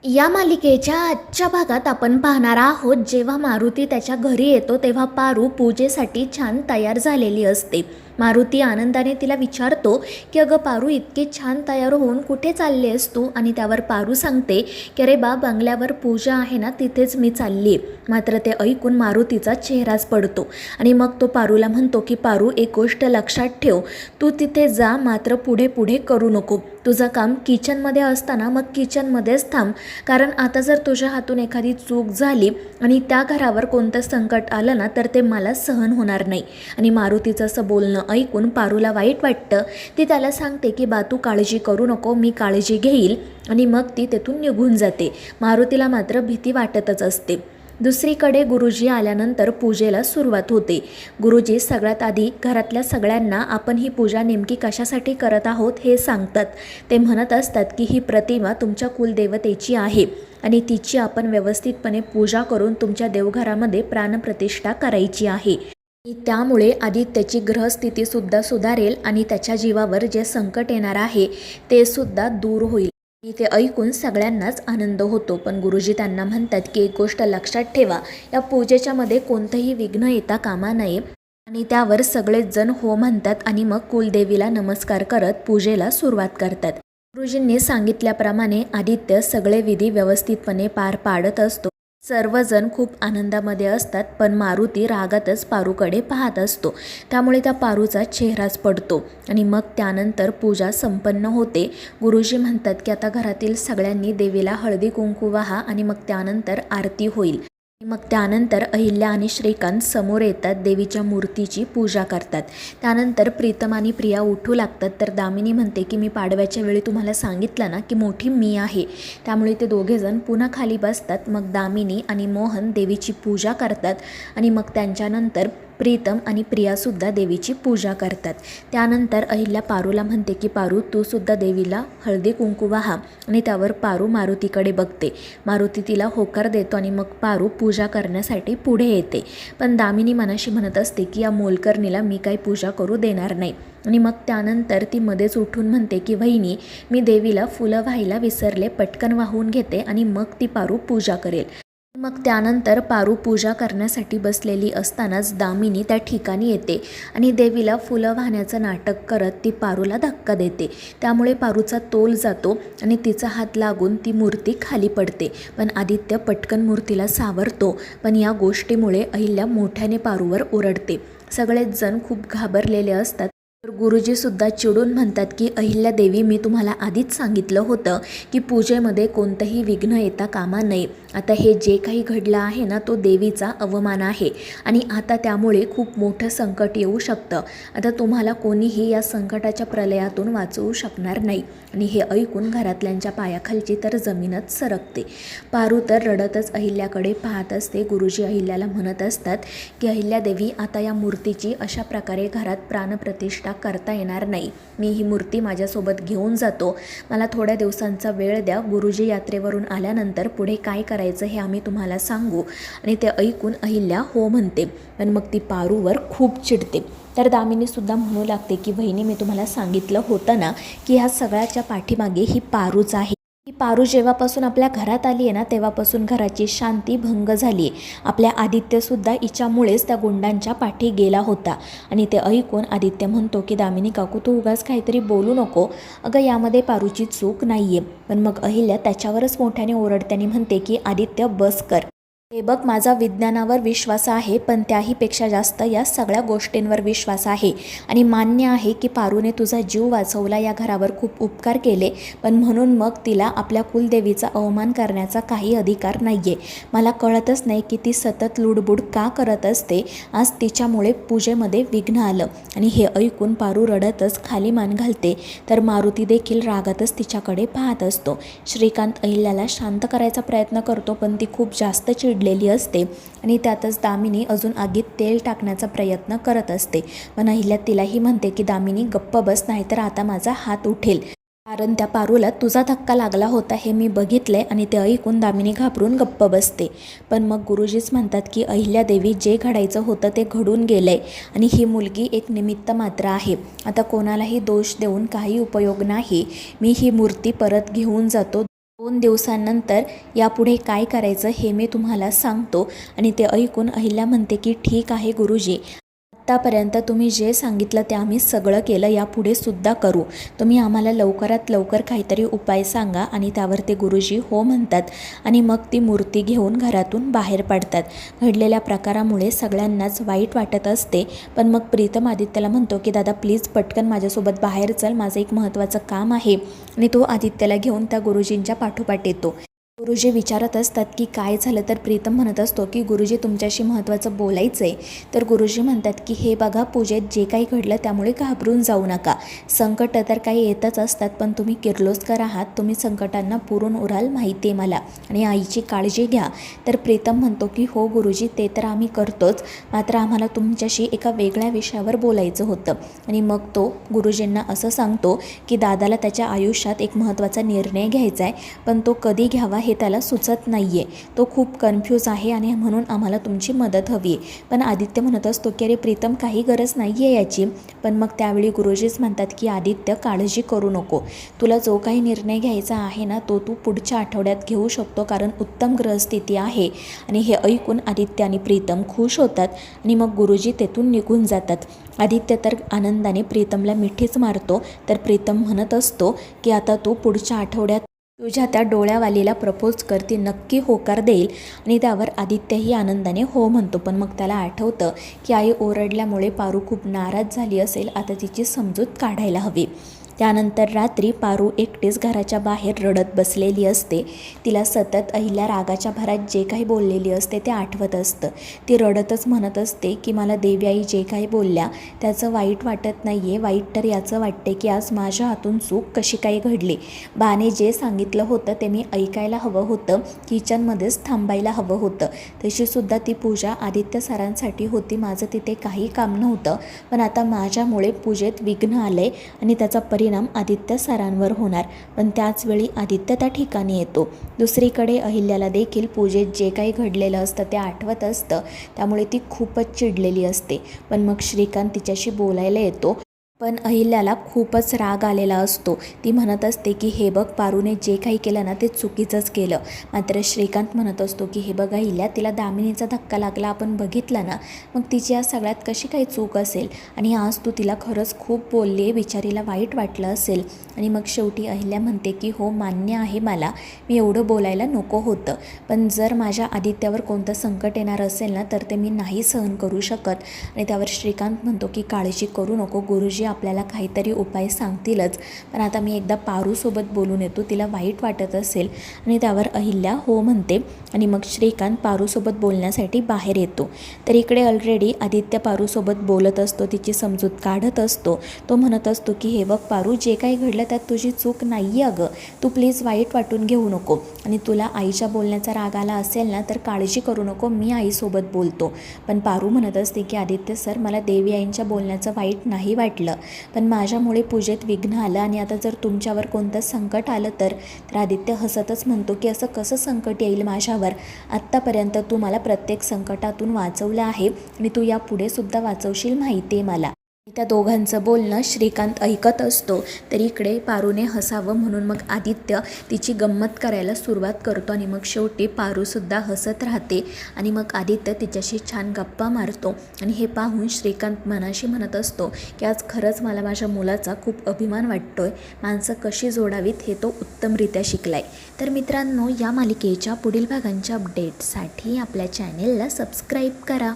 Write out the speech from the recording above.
या मालिकेच्या आजच्या भागात आपण पाहणार आहोत, जेव्हा मारुती त्याच्या घरी येतो तेव्हा पारू पूजेसाठी छान तयार झालेली असते. मारुती आनंदाने तिला विचारतो की अगं पारू, इतके छान तयार होऊन कुठे चालली आहेस तू? आणि त्यावर पारू सांगते की अरे बा, बंगल्यावर पूजा आहे ना, तिथेच मी चालली आहे. मात्र ते ऐकून मारुतीचा चेहराच पडतो आणि मग तो पारूला म्हणतो की पारू, एक गोष्ट लक्षात ठेव, तू तिथे जा, मात्र पुढे पुढे करू नको. तुझं काम किचनमध्ये असताना मग किचनमध्येच थांब, कारण आता जर तुझ्या हातून एखादी चूक झाली आणि त्या घरावर कोणतं संकट आलं ना, तर ते मला सहन होणार नाही. आणि मारुतीचं असं बोलणं ऐकून पारूला वाईट वाटतं. ती त्याला सांगते की बा, तू काळजी करू नको, मी काळजी घेईल. आणि मग ती तेथून निघून जाते. मारुतीला मात्र भीती वाटतच असते. दुसरीकडे गुरुजी आल्यानंतर पूजेला सुरुवात होते. गुरुजी सगळ्यात आधी घरातल्या सगळ्यांना आपण ही पूजा नेमकी कशासाठी करत आहोत हे सांगतात. ते म्हणत असतात की ही प्रतिमा तुमच्या कुलदेवतेची आहे आणि तिची आपण व्यवस्थितपणे पूजा करून तुमच्या देवघरामध्ये प्राणप्रतिष्ठा करायची आहे. त्यामुळे आदित्यची ग्रहस्थितीसुद्धा सुधारेल आणि त्याच्या जीवावर जे संकट येणार आहे ते सुद्धा दूर होईल. ते ऐकून सगळ्यांनाच आनंद होतो. पण गुरुजी त्यांना म्हणतात की एक गोष्ट लक्षात ठेवा, या पूजेच्या मध्ये कोणतंही विघ्न येता कामा नये. आणि त्यावर सगळेच जण हो म्हणतात आणि मग कुलदेवीला नमस्कार करत पूजेला सुरुवात करतात. गुरुजींनी सांगितल्याप्रमाणे आदित्य सगळे विधी व्यवस्थितपणे पार पाडत असतो. सर्वजण खूप आनंदामध्ये असतात, पण मारुती रागातच पारूकडे पाहत असतो. त्यामुळे त्या पारूचा चेहराच पडतो आणि मग त्यानंतर पूजा संपन्न होते. गुरुजी म्हणतात की आता घरातील सगळ्यांनी देवीला हळदी कुंकू वाहा आणि मग त्यानंतर आरती होईल. मग त्यानंतर अहिल्या आणि श्रीकांत समोर येतात, देवीच्या मूर्तीची पूजा करतात. त्यानंतर प्रीतम आणि प्रिया उठू लागतात. तर दामिनी म्हणते की मी पाडव्याच्या वेळी तुम्हाला सांगितलं ना की मोठी मी आहे. त्यामुळे ते दोघेजण पुन्हा खाली बसतात. मग दामिनी आणि मोहन देवीची पूजा करतात आणि मग त्यांच्यानंतर प्रीतम आणि प्रियासुद्धा देवीची पूजा करतात. त्यानंतर अहिल्या पारूला म्हणते की पारू, तू सुद्धा देवीला हळदी कुंकू वाहा. आणि त्यावर पारू मारुतीकडे बघते. मारुती तिला होकार देतो आणि मग पारू पूजा करण्यासाठी पुढे येते. पण दामिनी मनाशी म्हणत असते की या मोलकरणीला मी काही पूजा करू देणार नाही. आणि मग त्यानंतर ती मध्येच उठून म्हणते की वहिनी, मी देवीला फुलं व्हायला विसरले, पटकन वाहून घेते आणि मग ती पारू पूजा करेल. मग त्यानंतर पारू पूजा करण्यासाठी बसलेली असतानाच दामिनी त्या ठिकाणी येते आणि देवीला फुलं वाहण्याचं नाटक करत ती पारूला धक्का देते. त्यामुळे पारूचा तोल जातो आणि तिचा हात लागून ती मूर्ती खाली पडते. पण आदित्य पटकन मूर्तीला सावरतो. पण या गोष्टीमुळे अहिल्या मोठ्याने पारूवर ओरडते. सगळेच जण खूप घाबरलेले असतात. तर गुरुजीसुद्धा चिडून म्हणतात की अहिल्या देवी, मी तुम्हाला आधीच सांगितलं होतं की पूजेमध्ये कोणतंही विघ्न येता कामा नये. आता हे जे काही घडलं आहे ना, तो देवीचा अवमान आहे आणि आता त्यामुळे खूप मोठं संकट येऊ शकतं. आता तुम्हाला कोणीही या संकटाच्या प्रलयातून वाचवू शकणार नाही. आणि हे ऐकून घरातल्यांच्या पायाखालची तर जमीनच सरकते. पारू तर रडतच अहिल्याकडे पाहत असते. गुरुजी अहिल्याला म्हणत असतात की अहिल्या देवी, आता या मूर्तीची अशा प्रकारे घरात प्राणप्रतिष्ठा करता येणार नाही. मी ही मूर्ती माझ्यासोबत घेऊन जातो. मला थोड्या दिवसांचा वेळ द्या. गुरुजी यात्रेवरून आल्यानंतर पुढे काय करायचं हे आम्ही तुम्हाला सांगू. आणि ते ऐकून अहिल्या हो म्हणते. पण मग ती पारूवर खूप चिडते. तर दामिनीसुद्धा म्हणू लागते की वहिनी, मी तुम्हाला सांगितलं होतं ना की ह्या सगळ्याच्या पाठीमागे ही पारूच आहे. ही पारू जेव्हापासून आपल्या घरात आली आहे ना, तेव्हापासून घराची शांती भंग झाली आहे. आपल्या आदित्यसुद्धा हिच्यामुळेच त्या गुंडांच्या पाठी गेला होता. आणि ते ऐकून आदित्य म्हणतो की दामिनी काकू, तू उगाच काहीतरी बोलू नको. अगं, यामध्ये पारूची चूक नाही आहे. पण मग अहिल्या त्याच्यावरच मोठ्याने ओरडत्याने म्हणते की आदित्य, बस कर. हे बघ, माझा विज्ञानावर विश्वास आहे, पण त्याहीपेक्षा जास्त या सगळ्या गोष्टींवर विश्वास आहे. आणि मान्य आहे की पारूने तुझा जीव वाचवला, या घरावर खूप उपकार केले, पण म्हणून मग तिला आपल्या कुलदेवीचा अवमान करण्याचा काही अधिकार नाही आहे. मला कळतच नाही की ती सतत लुडबुड का करत असते. आज तिच्यामुळे पूजेमध्ये विघ्न आलं. आणि हे ऐकून पारू रडतच खाली मान घालते. तर मारुती देखील रागातच तिच्याकडे पाहत असतो. श्रीकांत अहिल्याला शांत करायचा प्रयत्न करतो, पण ती खूप जास्त चिडलेली असते. आणि त्यातच दामिनी अजून आगीत तेल टाकण्याचा प्रयत्न करत असते. पण अहिल्या तिलाही म्हणते की दामिनी, गप्प बस, नाहीतर आता माझा हात उठेल. कारण त्या पारूला तुझा धक्का लागला होता हे मी बघितलंय. आणि ते ऐकून दामिनी घाबरून गप्प बसते. पण मग गुरुजीच म्हणतात की अहिल्या देवी, जे घडायचं होतं ते घडून गेलंय आणि ही मुलगी एक निमित्त मात्र आहे. आता कोणालाही दोष देऊन काही उपयोग नाही. मी ही मूर्ती परत घेऊन जातो. 2 दिवसांनंतर यापुढे काय करायचं हे मी तुम्हाला सांगतो. आणि ते ऐकून अहिल्या म्हणते की ठीक आहे गुरुजी, आत्तापर्यंत तुम्ही जे सांगितलं ते आम्ही सगळं केलं, यापुढे सुद्धा करू. तुम्ही आम्हाला लवकरात लवकर काहीतरी उपाय सांगा. आणि त्यावर ते गुरुजी हो म्हणतात आणि मग ती मूर्ती घेऊन घरातून बाहेर पडतात. घडलेल्या प्रकारामुळे सगळ्यांनाच वाईट वाटत असते, पण मग प्रीतम आदित्यला म्हणतो की दादा प्लीज पटकन माझ्यासोबत बाहेर चल, माझं एक महत्त्वाचं काम आहे. आणि तो आदित्यला घेऊन त्या गुरुजींच्या पाठोपाठ येतो. गुरुजी विचारत असतात की काय झालं, तर प्रीतम म्हणत असतो की गुरुजी तुमच्याशी महत्त्वाचं बोलायचं आहे. तर गुरुजी म्हणतात की हे बघा पूजेत जे काही घडलं त्यामुळे घाबरून जाऊ नका. संकट तर काही येतच असतात, पण तुम्ही किर्लोस्कर आहात, तुम्ही संकटांना पुरून उराल माहिती आहे मला, आणि आईची काळजी घ्या. तर प्रीतम म्हणतो की हो गुरुजी ते तर आम्ही करतोच, मात्र आम्हाला तुमच्याशी एका वेगळ्या विषयावर बोलायचं होतं. आणि मग तो गुरुजींना असं सांगतो की दादाला त्याच्या आयुष्यात एक महत्त्वाचा निर्णय घ्यायचा आहे, पण तो कधी घ्यावा हे त्याला सुचत नाही आहे. तो खूप कन्फ्यूज आहे आणि म्हणून आम्हाला तुमची मदत हवी आहे. पण आदित्य म्हणत असतो की अरे प्रीतम काही गरज नाही आहे याची. पण मग त्यावेळी गुरुजीच म्हणतात की आदित्य काळजी करू नको, तुला जो काही निर्णय घ्यायचा आहे ना तो तू पुढच्या आठवड्यात घेऊ शकतो, कारण उत्तम ग्रहस्थिती आहे. आणि हे ऐकून आदित्य आणि प्रीतम खुश होतात आणि मग गुरुजी तेथून निघून जातात. आदित्य तर आनंदाने प्रीतमला मिठीच मारतो. तर प्रीतम म्हणत असतो की आता तू पुढच्या आठवड्यात तुझ्या त्या डोळ्यावालीला प्रपोज कर, ती नक्की होकार देईल. आणि त्यावर आदित्यही आनंदाने हो म्हणतो. पण मग त्याला आठवतं की आई ओरडल्यामुळे पारू खूप नाराज झाली असेल, आता तिची समजूत काढायला हवी. त्यानंतर रात्री पारू एकटीच घराच्या बाहेर रडत बसलेली असते. तिला सतत अहिल्या रागाच्या भरात जे काही बोललेली असते ते आठवत असतं. ती रडतच म्हणत असते की मला देवी आई जे काही बोलल्या त्याचं वाईट वाटत नाही आहे, वाईट तर याचं वाटते की आज माझ्या हातून चूक कशी काही घडली. बाने जे सांगितलं होतं ते मी ऐकायला हवं होतं, किचनमध्येच थांबायला हवं होतं. तशीसुद्धा ती पूजा आदित्य सरांसाठी होती, माझं तिथे काही काम नव्हतं. पण आता माझ्यामुळे पूजेत विघ्न आलं आहे आणि त्याचा परिणाम आदित्य सरांवर होणार. पण त्याचवेळी आदित्य त्या ठिकाणी येतो. दुसरीकडे अहिल्याला देखील पूजेत जे काही घडलेलं असतं ते आठवत असतं, त्यामुळे ती खूपच चिडलेली असते. पण मग श्रीकांत तिच्याशी बोलायला येतो. पण अहिल्याला खूपच राग आलेला असतो. ती म्हणत असते की हे बघ पारूने जे काही केलं ना ते चुकीचंच केलं. मात्र श्रीकांत म्हणत असतो की हे बघ अहिल्या, तिला दामिनीचा धक्का लागला आपण बघितला ना, मग तिची या सगळ्यात कशी काही चूक असेल, आणि आज तू तिला खरंच खूप बोलली आहे, बिचारीला वाईट वाटलं असेल. आणि मग शेवटी अहिल्या म्हणते की हो मान्य आहे मला, मी एवढं बोलायला नको होतं, पण जर माझ्या आदित्यावर कोणतं संकट येणार असेल ना तर ते मी नाही सहन करू शकत. आणि त्यावर श्रीकांत म्हणतो की काळजी करू नको, गुरुजी आपल्याला काहीतरी उपाय सांगतीलच, पण आता मी एकदा पारूसोबत बोलून येतो, तिला वाईट वाटत असेल. आणि त्यावर अहिल्या हो म्हणते आणि मग श्रीकांत पारूसोबत बोलण्यासाठी बाहेर येतो. तर इकडे ऑलरेडी आदित्य पारूसोबत बोलत असतो, तिची समजूत काढत असतो. तो म्हणत असतो की हे बघ पारू, जे काही घडलं त्यात तुझी चूक नाही आहे अगं, तू प्लीज वाईट वाटून घेऊ नको. आणि तुला आईच्या बोलण्याचा राग आला असेल ना तर काळजी करू नको, मी आईसोबत बोलतो. पण पारू म्हणत असते की आदित्य सर, मला देवी आईंच्या बोलण्याचं वाईट नाही वाटलं, पण माझ्यामुळे पूजेत विघ्न आलं आणि आता जर तुमच्यावर कोणतं संकट आलं तर आदित्य हसतच म्हणतो की असं कसं संकट येईल माझ्यावर, आत्तापर्यंत तू मला प्रत्येक संकटातून वाचवलं आहे आणि तू यापुढे सुद्धा वाचवशील माहिती आहे मला. त्या दोघांचं बोलणं श्रीकांत ऐकत असतो. तर इकडे पारूने हसावं म्हणून मग आदित्य तिची गंमत करायला सुरुवात करतो आणि मग शेवटी पारूसुद्धा हसत राहते आणि मग आदित्य तिच्याशी छान गप्पा मारतो. आणि हे पाहून श्रीकांत मनाशी म्हणत असतो की आज खरंच मला माझ्या मुलाचा खूप अभिमान वाटतोय, माणसं कशी जोडावीत हे तो उत्तमरित्या शिकलाय. तर मित्रांनो, या मालिकेच्या पुढील भागांच्या अपडेटसाठी आपल्या चॅनेलला सबस्क्राईब करा.